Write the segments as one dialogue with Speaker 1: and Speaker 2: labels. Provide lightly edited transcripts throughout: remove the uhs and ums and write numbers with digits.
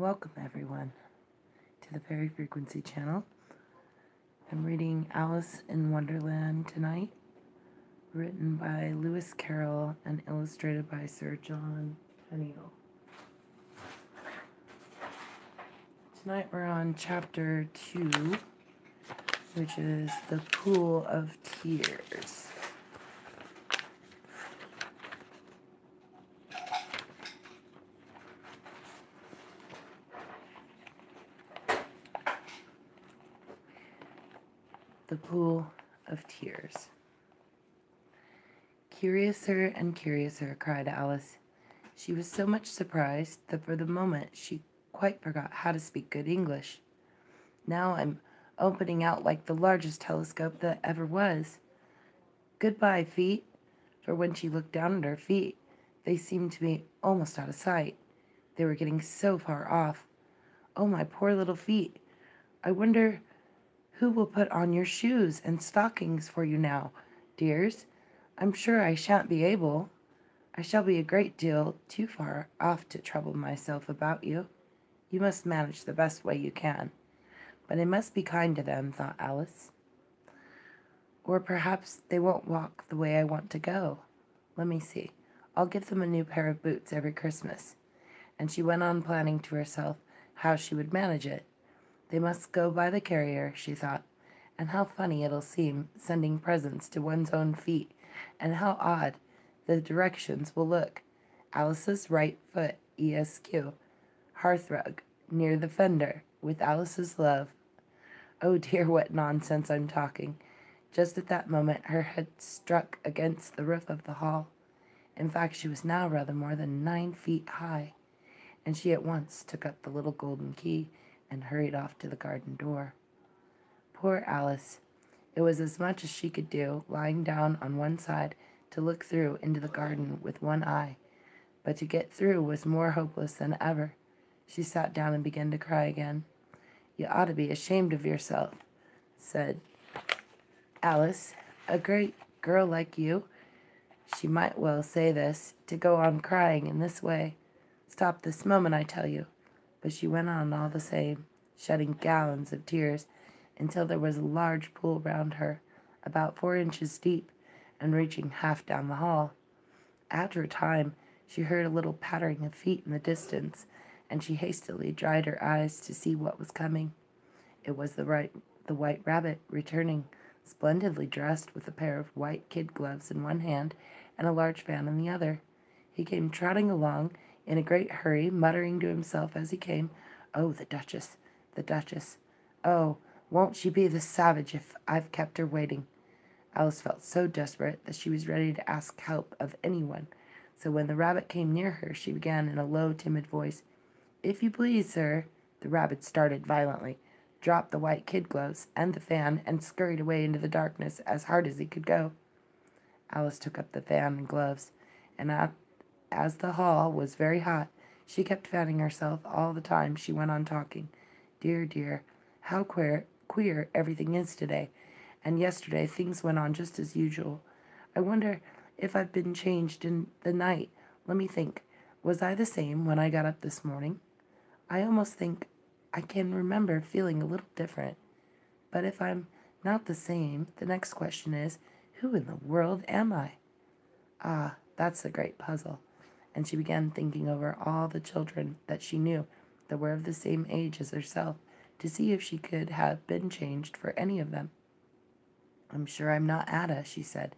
Speaker 1: Welcome everyone to the Fairy Frequency channel. I'm reading Alice in Wonderland tonight, written by Lewis Carroll and illustrated by Sir John Pennell. Tonight we're on chapter 2, which is The Pool of Tears. The Pool of Tears. Curiouser and curiouser, cried Alice. She was so much surprised that for the moment she quite forgot how to speak good English. Now I'm opening out like the largest telescope that ever was. Goodbye, feet. For when she looked down at her feet, they seemed to be almost out of sight. They were getting so far off. Oh, my poor little feet. I wonder who will put on your shoes and stockings for you now, dears? I'm sure I shan't be able. I shall be a great deal too far off to trouble myself about you. You must manage the best way you can. But I must be kind to them, thought Alice. Or perhaps they won't walk the way I want to go. Let me see. I'll give them a new pair of boots every Christmas. And she went on planning to herself how she would manage it. They must go by the carrier, she thought, and how funny it'll seem sending presents to one's own feet, and how odd the directions will look. Alice's right foot, ESQ, hearthrug, near the fender, with Alice's love. Oh dear, what nonsense I'm talking. Just at that moment her head struck against the roof of the hall. In fact, she was now rather more than 9 feet high, and she at once took up the little golden key and hurried off to the garden door. Poor Alice! It was as much as she could do, lying down on one side to look through into the garden with one eye, but to get through was more hopeless than ever. She sat down and began to cry again. You ought to be ashamed of yourself, said Alice. A great girl like you, she might well say this, to go on crying in this way. Stop this moment, I tell you. But she went on all the same, shedding gallons of tears, until there was a large pool round her, about 4 inches deep, and reaching half down the hall. After a time, she heard a little pattering of feet in the distance, and she hastily dried her eyes to see what was coming. It was the white rabbit returning, splendidly dressed, with a pair of white kid gloves in one hand and a large fan in the other. He came trotting along in a great hurry, muttering to himself as he came, "Oh, the Duchess, the Duchess! Oh, won't she be the savage if I've kept her waiting?" Alice felt so desperate that she was ready to ask help of anyone. So when the rabbit came near her, she began in a low, timid voice, "If you please, sir." The rabbit started violently, dropped the white kid gloves and the fan, and scurried away into the darkness as hard as he could go. Alice took up the fan and gloves, and as the hall was very hot, she kept fanning herself all the time she went on talking. Dear, dear, how queer everything is today, and yesterday things went on just as usual. I wonder if I've been changed in the night. Let me think. Was I the same when I got up this morning? I almost think I can remember feeling a little different. But if I'm not the same, the next question is, who in the world am I? Ah, that's the great puzzle. And she began thinking over all the children that she knew that were of the same age as herself, to see if she could have been changed for any of them. I'm sure I'm not Ada, she said,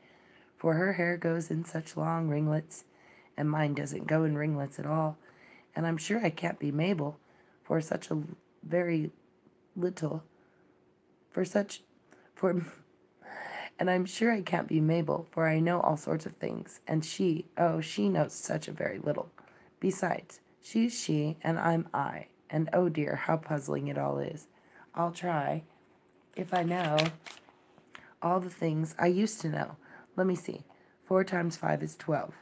Speaker 1: for her hair goes in such long ringlets, and mine doesn't go in ringlets at all. And I'm sure I can't be Mabel, for such a very little, and I'm sure I can't be Mabel, for I know all sorts of things, and she knows such a very little. Besides, she's she, and I'm I, and oh dear, how puzzling it all is. I'll try, if I know all the things I used to know. Let me see. 4 times 5 is 12,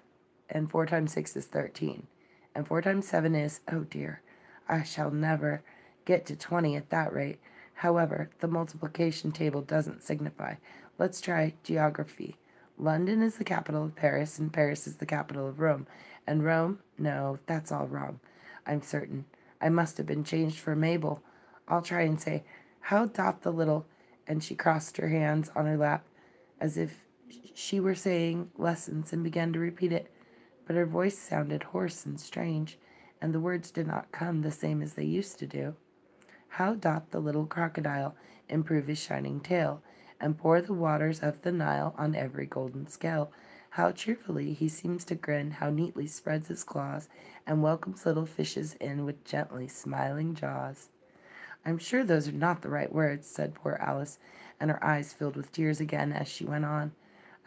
Speaker 1: and 4 times 6 is 13, and 4 times 7 is, oh dear, I shall never get to 20 at that rate. However, the multiplication table doesn't signify. Let's try geography. London is the capital of Paris, and Paris is the capital of Rome. And Rome? No, that's all wrong, I'm certain. I must have been changed for Mabel. I'll try and say, how doth the little, and she crossed her hands on her lap as if she were saying lessons and began to repeat it, but her voice sounded hoarse and strange, and the words did not come the same as they used to do. How doth the little crocodile improve his shining tail, and pour the waters of the Nile on every golden scale? How cheerfully he seems to grin, how neatly spreads his claws, and welcomes little fishes in with gently smiling jaws. I'm sure those are not the right words, said poor Alice, and her eyes filled with tears again as she went on.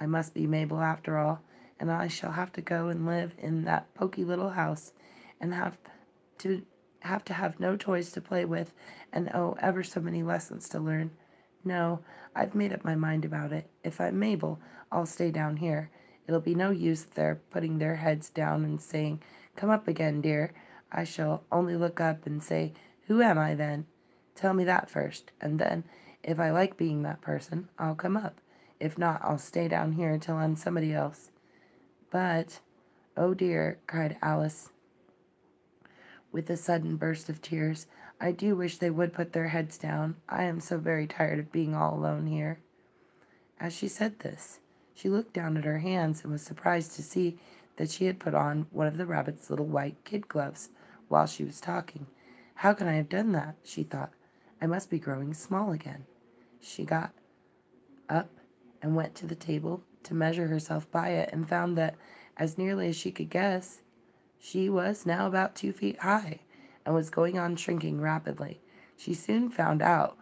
Speaker 1: I must be Mabel after all, and I shall have to go and live in that poky little house, and to have no toys to play with, and oh, ever so many lessons to learn. No, I've made up my mind about it. If I'm Mabel, I'll stay down here. It'll be no use their putting their heads down and saying, come up again, dear. I shall only look up and say, who am I then? Tell me that first, and then, if I like being that person, I'll come up. If not, I'll stay down here till I'm somebody else. But, oh dear, cried Alice, with a sudden burst of tears, I do wish they would put their heads down. I am so very tired of being all alone here. As she said this, she looked down at her hands and was surprised to see that she had put on one of the rabbit's little white kid gloves while she was talking. How can I have done that? She thought. I must be growing small again. She got up and went to the table to measure herself by it and found that, as nearly as she could guess, she was now about 2 feet high and was going on shrinking rapidly. She soon found out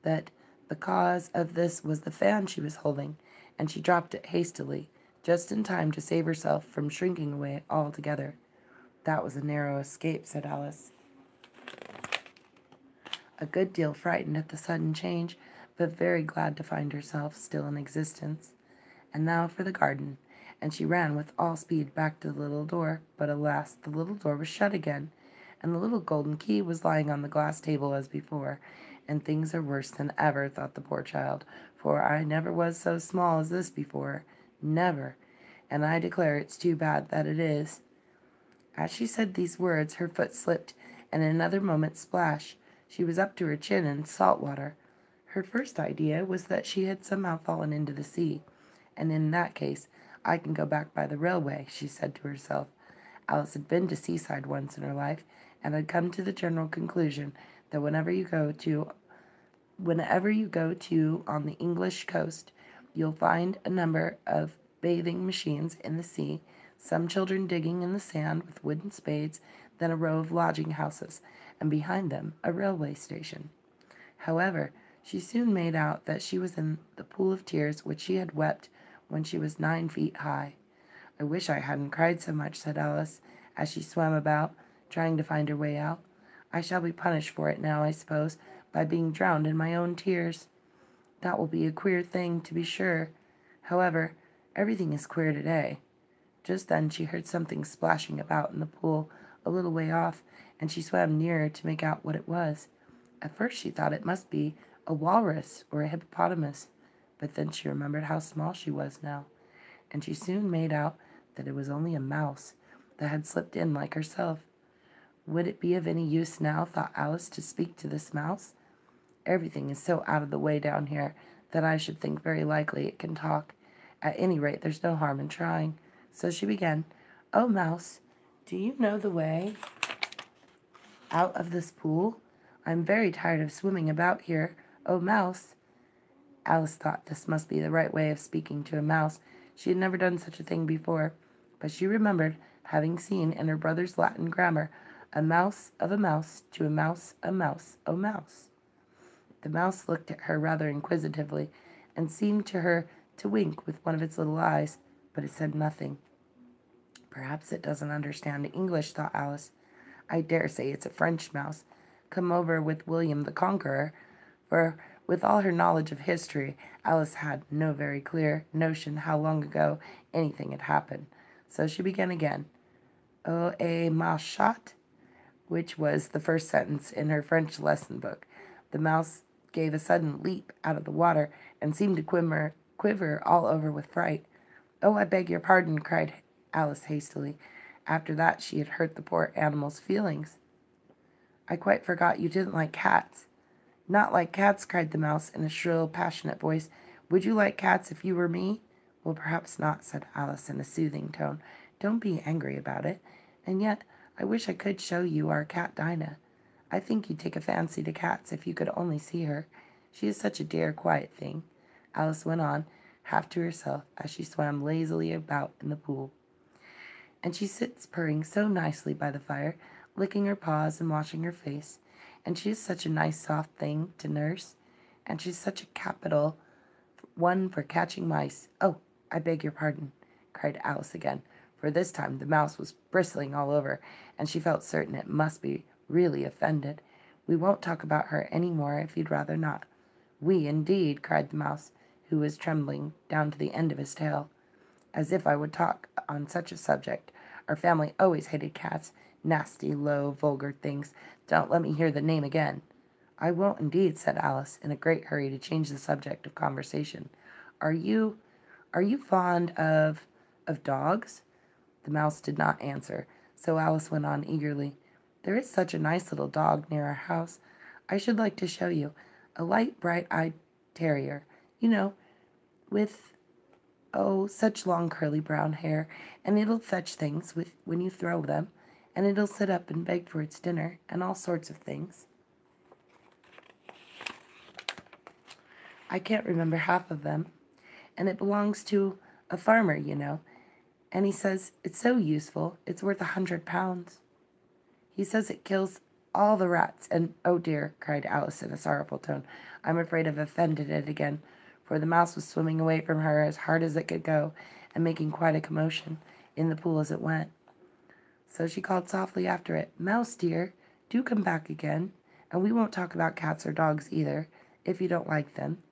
Speaker 1: that the cause of this was the fan she was holding, and she dropped it hastily, just in time to save herself from shrinking away altogether. That was a narrow escape, said Alice, a good deal frightened at the sudden change, but very glad to find herself still in existence. And now for the garden, and she ran with all speed back to the little door, but alas, the little door was shut again, and the little golden key was lying on the glass table as before, and things are worse than ever, thought the poor child, for I never was so small as this before, never, and I declare it's too bad that it is. As she said these words, her foot slipped, and in another moment, splash, she was up to her chin in salt water. Her first idea was that she had somehow fallen into the sea, and in that case, I can go back by the railway, she said to herself. Alice had been to seaside once in her life, and had come to the general conclusion that whenever you go to on the English coast, you'll find a number of bathing machines in the sea, some children digging in the sand with wooden spades, then a row of lodging houses, and behind them a railway station. However, she soon made out that she was in the pool of tears which she had wept when she was 9 feet high. I wish I hadn't cried so much, said Alice, as she swam about, trying to find her way out. I shall be punished for it now, I suppose, by being drowned in my own tears. That will be a queer thing, to be sure. However, everything is queer today. Just then she heard something splashing about in the pool a little way off, and she swam nearer to make out what it was. At first she thought it must be a walrus or a hippopotamus, but then she remembered how small she was now, and she soon made out that it was only a mouse that had slipped in like herself. Would it be of any use now, thought Alice, to speak to this mouse? Everything is so out of the way down here that I should think very likely it can talk. At any rate, there's no harm in trying. So she began, "Oh, mouse, do you know the way out of this pool? I'm very tired of swimming about here. Oh, mouse." Alice thought this must be the right way of speaking to a mouse. She had never done such a thing before, but she remembered having seen in her brother's Latin grammar, a mouse of a mouse to a mouse, oh mouse. The mouse looked at her rather inquisitively, and seemed to her to wink with one of its little eyes, but it said nothing. Perhaps it doesn't understand English, thought Alice. I dare say it's a French mouse, come over with William the Conqueror, for with all her knowledge of history, Alice had no very clear notion how long ago anything had happened. So she began again, "Oh, ma chat," which was the first sentence in her French lesson book. The mouse gave a sudden leap out of the water and seemed to quiver all over with fright. "Oh, I beg your pardon," cried Alice hastily. After that she had hurt the poor animal's feelings. I quite forgot you didn't like cats." "Not like cats," cried the mouse in a shrill, passionate voice. "Would you like cats if you were me?" "Well, perhaps not," said Alice in a soothing tone. "Don't be angry about it. And yet, I wish I could show you our cat Dinah. I think you'd take a fancy to cats if you could only see her. She is such a dear, quiet thing," Alice went on, half to herself, as she swam lazily about in the pool. "And she sits purring so nicely by the fire, licking her paws and washing her face. And she is such a nice soft thing to nurse. And she's such a capital one for catching mice. Oh, I beg your pardon," cried Alice again, for this time the mouse was bristling all over, and she felt certain it must be really offended. "We won't talk about her any more if you'd rather not." "We, indeed," cried the mouse, who was trembling down to the end of his tail. "As if I would talk on such a subject. Our family always hated cats. Nasty, low, vulgar things. Don't let me hear the name again." "I won't indeed," said Alice, in a great hurry to change the subject of conversation. Are you fond of dogs?" The mouse did not answer, so Alice went on eagerly. "There is such a nice little dog near our house. I should like to show you. A light, bright-eyed terrier, you know, with, oh, such long curly brown hair, and it'll fetch things when you throw them, and it'll sit up and beg for its dinner, and all sorts of things. I can't remember half of them, and it belongs to a farmer, you know, and he says it's so useful, it's worth £100. He says it kills all the rats, and—" "Oh dear," cried Alice in a sorrowful tone, "I'm afraid I've offended it again," for the mouse was swimming away from her as hard as it could go, and making quite a commotion in the pool as it went. So she called softly after it, "Mouse dear, do come back again, and we won't talk about cats or dogs either, if you don't like them."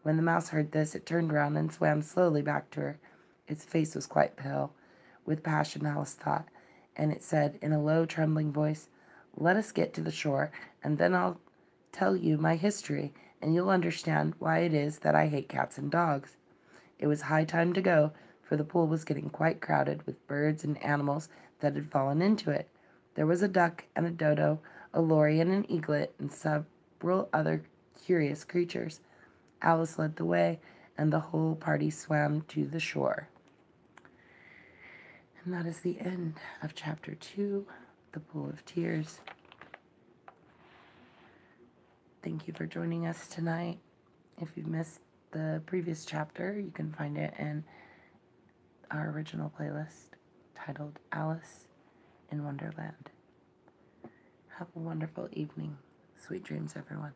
Speaker 1: When the mouse heard this, it turned round and swam slowly back to her. Its face was quite pale with passion, Alice thought, and it said in a low, trembling voice, "Let us get to the shore, and then I'll tell you my history, and you'll understand why it is that I hate cats and dogs." It was high time to go, for the pool was getting quite crowded with birds and animals that had fallen into it. There was a duck and a dodo, a lory and an eaglet, and several other curious creatures. Alice led the way, and the whole party swam to the shore. And that is the end of Chapter 2, The Pool of Tears. Thank you for joining us tonight. If you've missed the previous chapter, you can find it in our original playlist titled Alice in Wonderland. Have a wonderful evening. Sweet dreams, everyone.